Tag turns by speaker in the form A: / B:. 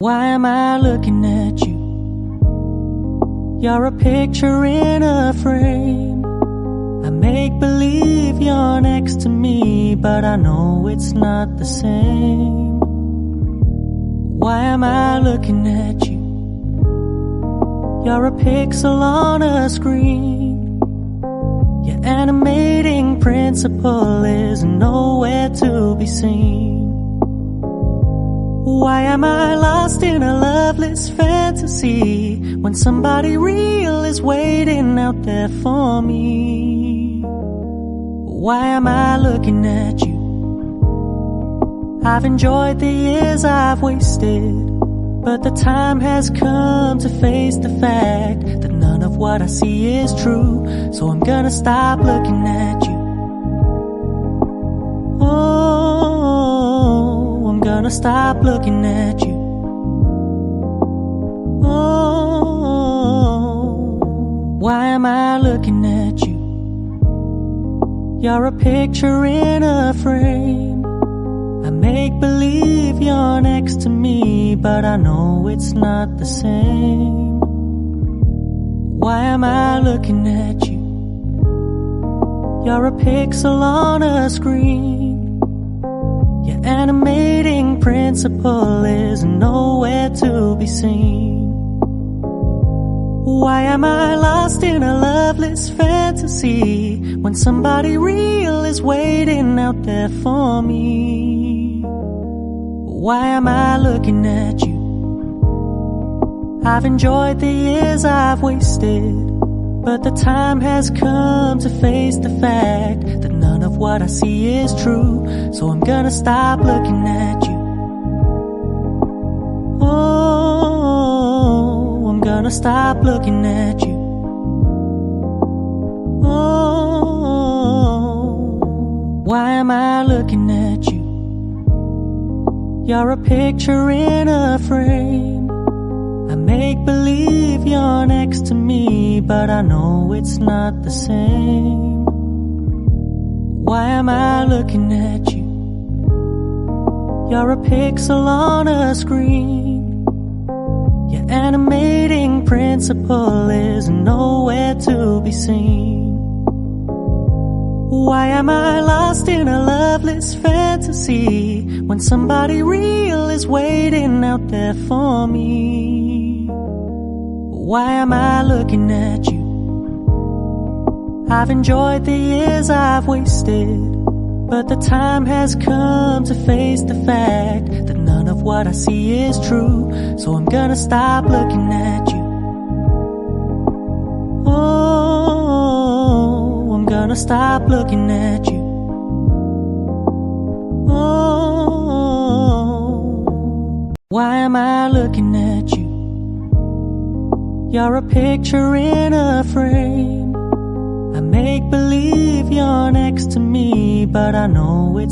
A: Why am I looking at you? You're a picture in a frame. I make believe you're next to me, but I know it's not the same. Why am I looking at you? You're a pixel on a screen. Your animating principle is nowhere to be seen. Why am I lost in a loveless fantasy when somebody real is waiting out there for me? Why am I looking at you? I've enjoyed the years I've wasted, but the time has come to face the fact that none of what I see is true. So I'm gonna stop looking at you. Oh, I'm gonna stop looking at you. Oh, why am I looking at you? You're a picture in a frame. I make believe you're next to me, but I know it's not the same. Why am I looking at you? You're a pixel on a screen. Your animating principle is nowhere to be seen. Why am I lost in a loveless fantasy when somebody real is waiting out there for me? Why am I looking at you? I've enjoyed the years I've wasted, but the time has come to face the fact that none of what I see is true. So I'm gonna stop looking at you. Oh, I'm gonna stop looking at you. Oh, why am I looking at you? You're a picture in a frame. I make believe you're next to me, but I know it's not the same. Why am I looking at you? You're a pixel on a screen. Your animating principle is nowhere to be seen. Why am I lost in a loveless fantasy when somebody real is waiting out there for me? Why am I looking at you? I've enjoyed the years I've wasted, but the time has come to face the fact that none of what I see is true. So I'm gonna stop looking at you. Oh, I'm gonna stop looking at you. Oh, why am I looking at you? You're a picture in a frame. I make believe you're next to me, but I know it's